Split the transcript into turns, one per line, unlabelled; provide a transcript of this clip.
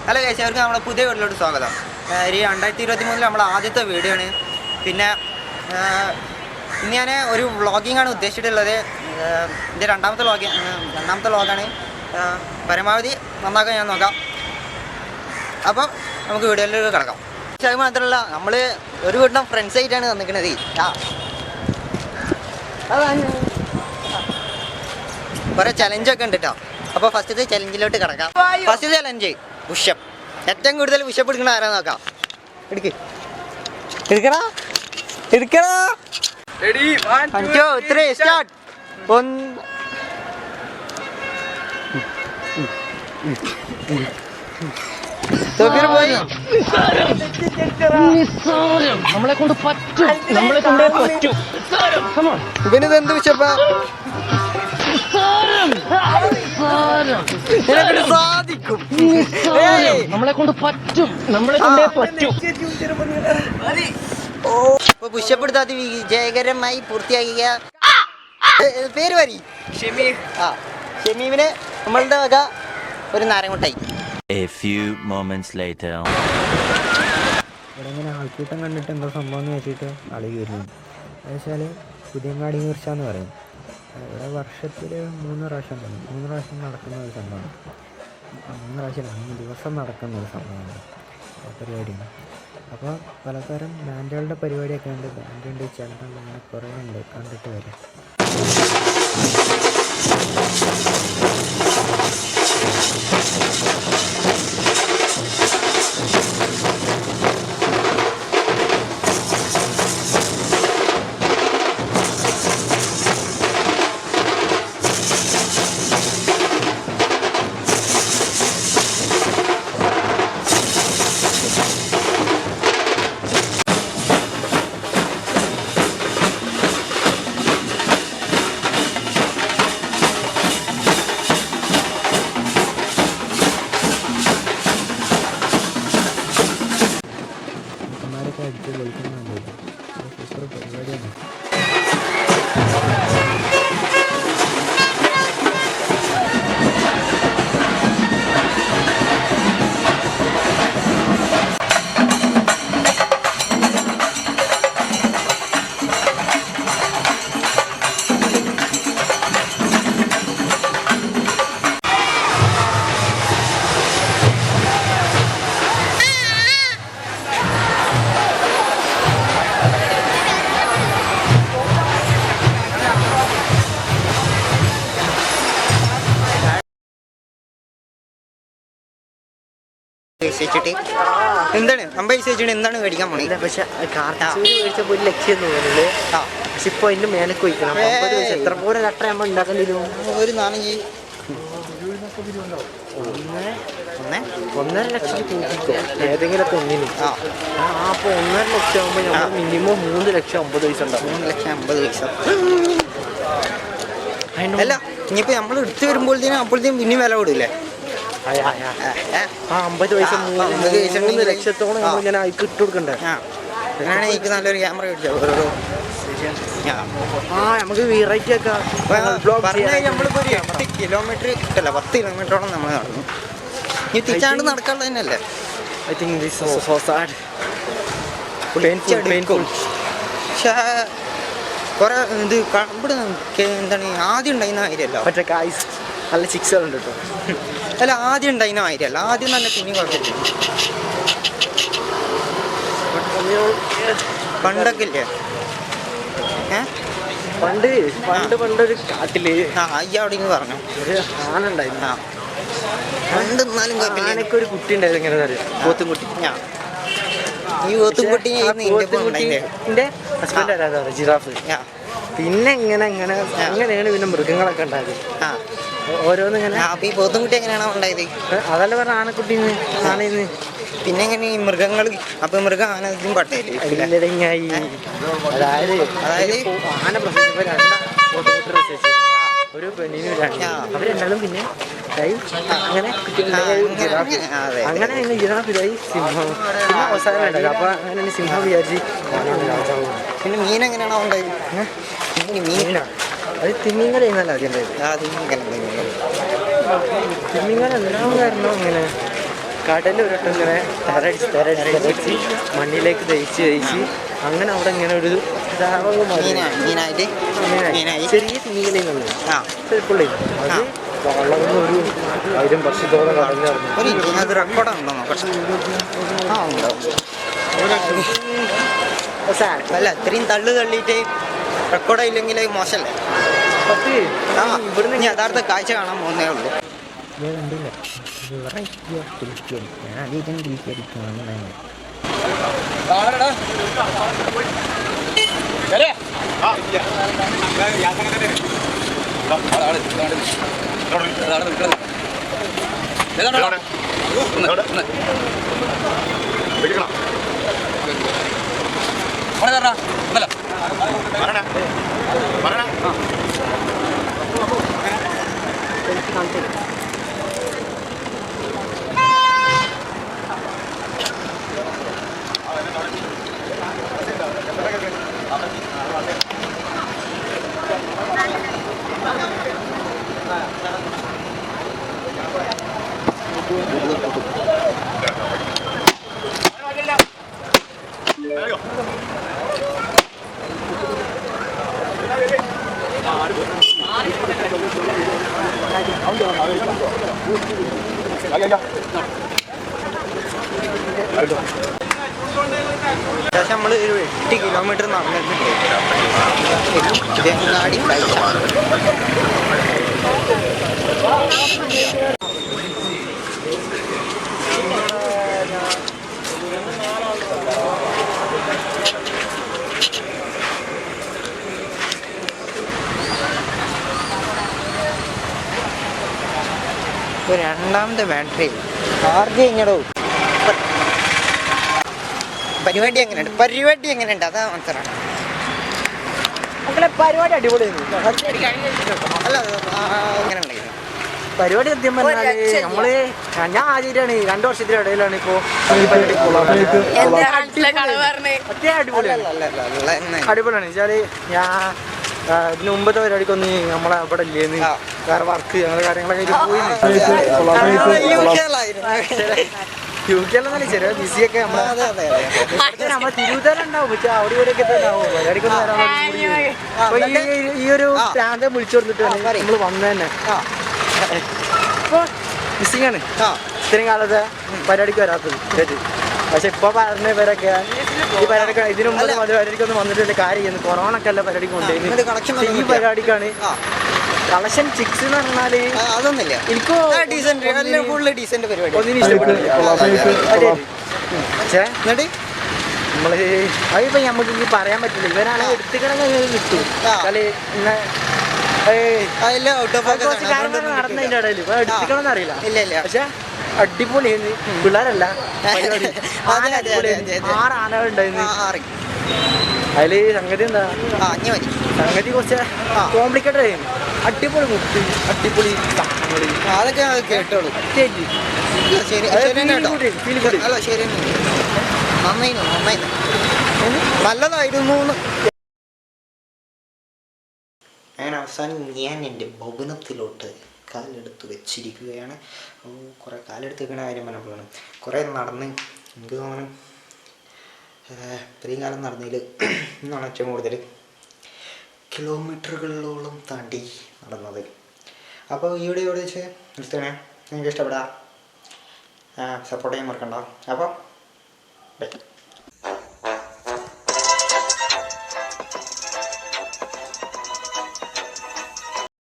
Hello guys, അവർക്ക് നമ്മുടെ പുതിയ വീട്ടിലോട്ട് സ്വാഗതം. ഈ 2023 നമ്മളെ ആദ്യത്തെ വീഡിയോ ആണ്. പിന്നെ ഇന്ന് ഞാൻ ഒരു വ്ളോഗിങ്ങാണ് ഉദ്ദേശിച്ചിട്ടുള്ളത്. എൻ്റെ രണ്ടാമത്തെ വ്ളോഗാണ്. പരമാവധി നന്നാക്കാൻ ഞാൻ നോക്കാം. അപ്പോൾ നമുക്ക് വീഡിയോയിലേക്ക് കിടക്കാം. അത് മാത്രമല്ല, നമ്മൾ ഒരു കൂട്ടം ഫ്രണ്ട്സ് ആയിട്ടാണ് വന്നിരിക്കുന്നത്. കുറേ ചലഞ്ചൊക്കെ ഉണ്ട് കേട്ടോ. അപ്പോൾ ഫസ്റ്റത്തെ ചലഞ്ചിലോട്ട് കിടക്കാം. First challenge pushup. ഏറ്റവും കൂടുതൽ പുഷപ്പ് എടുക്കണ ആരാ നോക്കാം. എടുക്കടാ. 1 2 3 സ്റ്റാർട്ട്.
നമ്മളെ കൊണ്ട് പറ്റും, നമ്മളെ കൊണ്ടേ പറ്റും.
ഇവനിത് എന്ത് പുഷപ്പാ? സാധിക്കും,
നമ്മളെ കൊണ്ട് പറ്റും, നമ്മളെ കൊണ്ടേ പറ്റും.
ഇപ്പൊ പുഷപ്പ് എടുത്താൽ വിജയകരമായി പൂർത്തിയാക്കിയ പേര് വരി ഷമീമിന് നമ്മളുടെ വക ഒരു നാരങ്ങുട്ടായി.
A few moments later.
ഇവിടെ ഇങ്ങനെ ആൾക്കൂട്ടം കണ്ടിട്ട് എന്താ സംഭവം എന്ന് വെച്ചിട്ട് ആളി വരുന്നു. എന്നുവെച്ചാൽ പുതിയങ്ങാടി കുറിച്ചാന്ന് പറയും. ഇവിടെ വർഷത്തിൽ 3 പ്രാവശ്യം നടക്കുന്ന ഒരു സംഭവമാണ്. 3 ദിവസം നടക്കുന്ന ഒരു സംഭവമാണ്, പരിപാടിയാണ്. അപ്പോൾ പലതരം ബാൻഡുകളുടെ പരിപാടിയൊക്കെ ഉണ്ട്. ബാൻഡുണ്ട്, ചെണ്ടുണ്ട്, അങ്ങനെ കുറേ ഉണ്ട്. കണ്ടിട്ട് വരും. അടിച്ച് പൊളിക്കുന്നുണ്ട്. സൂപ്പർ പരിപാടിയാണ്.
എന്താണ് എന്താണ് മേടിക്കാൻ പോണേ?
പക്ഷെ മേടിച്ചപ്പോൾ ഒരു ലക്ഷ്യം തോന്നുന്നത്. പക്ഷെ ഇപ്പൊ അതിന്റെ മേലെ പോയിക്കണം. എത്ര പോലെ ലട്ട നമ്മൾ ഉണ്ടാക്കേണ്ടിരും?
ഒരു 4
1.5 ലക്ഷം തൂക്കിക്കോ ഏതെങ്കിലുമൊക്കെ ഒന്നിന്. അപ്പോൾ 1.5 ലക്ഷം ആകുമ്പോൾ നമ്മൾ മിനിമം 3 ലക്ഷം 50 പൈസ ഉണ്ടാവും.
3 ലക്ഷം 50 പൈസ. അല്ല, ഇനിയിപ്പോ നമ്മൾ എടുത്തു അപ്പോഴത്തേനും പിന്നെ വില കൂടില്ലേ?
50 പൈസ 3 ലക്ഷത്തോളം ഞാൻ അതിക്ക് ഇട്ട് കൊടുക്കണ്ടേ?
അങ്ങനെയാണ് എനിക്ക് നല്ലൊരു ക്യാമറ മേടിച്ചോ.
നമുക്ക് വെറൈറ്റി ഒക്കെ
നമ്മളിപ്പോ ഒരു 8 കിലോമീറ്റർ കിട്ടല്ല, 10 കിലോമീറ്ററോളം നമ്മൾ നടന്നു. ഈ തിരിച്ചാണ്ട് നടക്കാനുള്ള തന്നെയല്ലേ?
I think this is so sad.
പക്ഷേ കുറെ ഇത് ഇവിടെ എന്താണ് ആദ്യം ഉണ്ടായിരുന്ന കാര്യമല്ല.
മറ്റേ കായ്സ് നല്ല ചിക്സുകളുണ്ട് കേട്ടോ.
അല്ല, ആദ്യം ഉണ്ടായിരുന്ന കാര്യമല്ല. ആദ്യം നല്ല പിന്നെ കുഴപ്പമില്ല. പണ്ടൊക്കെ ഇല്ലേ?
പണ്ടൊരു കാട്ടില്
അവിടെ നിന്ന് പറഞ്ഞു
ഒരു ആന ഉണ്ടായിരുന്നു.
പണ്ട് എന്നാലും കുഴപ്പമില്ല.
ആനക്ക് ഒരു കുട്ടി ഉണ്ടായിരുന്നു. എങ്ങനെ അറിയാം? പോത്തുംകുട്ടി.
ഈ പോത്തുംകുട്ടി
ഹസ്ബൻഡ് ആരാ? ജിറാഫ്. പിന്നെ അങ്ങനെയാണ് പിന്നെ മൃഗങ്ങളൊക്കെ ഉണ്ടായത്. ഓരോന്ന് ഇങ്ങനെ.
ഈ പോത്തുംകുട്ടി എങ്ങനെയാണോ ഉണ്ടായത്?
അതല്ല പറഞ്ഞ ആനക്കുട്ടിന്ന് ആനയിന്ന്.
പിന്നെ എങ്ങനെ ഈ മൃഗങ്ങൾ? അപ്പൊ മൃഗം ആന പട്ടേല്.
അതായത് ആന പ്രസവിച്ചപ്പോ 2 പോത്തുകുട്ടി പ്രസവിച്ചു. ഒരു പെണ്ണിനും 2. അവർ രണ്ടാളും പിന്നെ അങ്ങനെ അങ്ങനെ ജിറാഫിലായി സിംഹം. പിന്നെ അവസാനം ഉണ്ടായത്. അപ്പൊ അങ്ങനെ സിംഹം വിചാരിച്ച്
പിന്നെ മീൻ എങ്ങനെയാണോ ഉണ്ടായത്?
മീനാണ് അത്. തിമിംഗലല്ല ആദ്യം ഉണ്ടായത്. തിമിംഗലം ഉണ്ടാവും കാരണം അങ്ങനെ
കടൽ ഒരു വട്ടം ഇങ്ങനെ തരടിച്ച് മണ്ണിലേക്ക് ദഹിച്ച് അങ്ങനെ അവിടെ ഇങ്ങനെ ഒരു ചെറിയ തിമിംഗലങ്ങളുണ്ട് ചിലപ്പോൾ അത് വളർന്ന ഒരു 1000 വർഷത്തോളം കടലിൽ
അത് റെക്കോർഡുണ്ടോ അല്ല ഇത്രയും തള്ളിയിട്ട് റെക്കോർഡായില്ലെങ്കിൽ മോശമല്ലേ? ഇവിടുന്ന് യഥാർത്ഥ കാഴ്ച കാണാൻ പോകുന്നേ ഉള്ളൂ.
കണ്ടില്ല വെറൈറ്റി ഓഫ് ക്രിസ്ത്യൻ. ഞാൻ ആദ്യമായിട്ടാണ് ക്രിസ്ത്യൻ അടിക്കുന്നത്.
ഏകദേശം നമ്മൾ ഒരു 8 കിലോമീറ്റർ നടന്നിട്ടുണ്ട്. ഇതങ്ങാടി കാഴ്ച രണ്ടാമത്തെ ബാറ്ററി ചാർജ് കഴിഞ്ഞടോ. പരിപാടി എങ്ങനെയുണ്ട് അതാ മനസ്സിലാണ്.
പരിപാടി അടിപൊളിയായിരുന്നു.
അല്ല എങ്ങനെ ഉണ്ടായിരുന്നു
പരിപാടി? സത്യം പറഞ്ഞാല് നമ്മള് ഞാൻ ആദ്യമായിട്ടാണ് 2 വർഷത്തിനിടയിലാണ് ഇപ്പോ ഈ പരിപാടി അടിപൊളിയാണ് വെച്ചാല് ഞാൻ ഇതിന് മുമ്പത്തെ പരിപാടിക്കൊന്നും നമ്മളെ അവിടെ ഇല്ലേന്ന് വേറെ വർക്ക് അങ്ങനെ കാര്യങ്ങളൊക്കെ പോയി. UK ല്ല ചെറിയ ബിസിയൊക്കെ നമ്മളെ തിരുവനന്തപുരം ഉണ്ടാവും. പക്ഷെ അവിടെ ഇവിടെയൊക്കെ തന്നെ ആവും പരിപാടിക്കൊന്നും വരാൻ. ഈ ഒരു പ്രാന്തം വിളിച്ചു കൊടുത്തിട്ടാണ് നമ്മള് വന്നത് തന്നെ. ഇപ്പൊ മിസ്സിംഗ് ആണ് ഇത്രയും കാലത്തെ പരിപാടിക്ക് വരാത്തത്. പക്ഷെ ഇപ്പൊ പറഞ്ഞ ഇവരൊക്കെ ഈ പരിപാടിക്ക് ഇതിനു മുമ്പ് പരിപാടിക്കൊന്നും വന്നിട്ട് കാര്യം ചെയ്യുന്നു. കൊറോണ ഒക്കെ അല്ല പരിപാടിക്ക് കൊണ്ടുപോയി. ഈ പരിപാടിക്കാണ് കളക്ഷൻ 6 എന്ന് പറഞ്ഞാല്
അതൊന്നുമില്ല. എനിക്ക് ഡീസന്റ് പരിപാടി
ഒന്നിനും ഇഷ്ടപ്പെട്ടില്ല. പക്ഷേ നമ്മള് അതിപ്പോ നമുക്ക് ഈ പറയാൻ പറ്റില്ല. ഇവരാണെങ്കിൽ എടുത്തുകിടന്ന് കിട്ടും കളി നടന്നതിന്റെ ഇടയിൽ ഇപ്പൊ എടുത്തിക്കണമെന്ന് അറിയില്ല. പക്ഷെ അടിപൊളിയായിരുന്നു. പിള്ളേരല്ല 6 ആനകളുണ്ടായിരുന്നു. അതില് സംഗതി എന്താ സംഗതി കുറച്ച് കോംപ്ലിക്കേറ്റഡ് ആയിരുന്നു. അടിപൊളി മുട്ട് അടിപൊളി
അതൊക്കെ കേട്ടോളൂ. നല്ലതായിരുന്നു. അങ്ങനെ അവസാനം ഞാൻ എൻ്റെ ഭവനത്തിലോട്ട് കാലെടുത്ത് വെച്ചിരിക്കുകയാണ്. കുറേ കാലെടുത്ത് വെക്കുന്ന കാര്യം പറഞ്ഞപ്പോഴാണ് കുറേ നടന്ന് എനിക്ക് തോന്നുന്നു ഇത്രയും കാലം നടന്നതിൽ ഇന്നാണ് ഏറ്റവും കൂടുതൽ കിലോമീറ്ററുകളിലോളം താണ്ടി നടന്നത്. അപ്പോൾ ഈ വീഡിയോ ഇവിടെ വെച്ച് നിർത്തണേ. നിങ്ങൾക്ക് ഇഷ്ടപ്പെടാം, സപ്പോർട്ട് ചെയ്യാൻ മറക്കണ്ട. അപ്പോൾ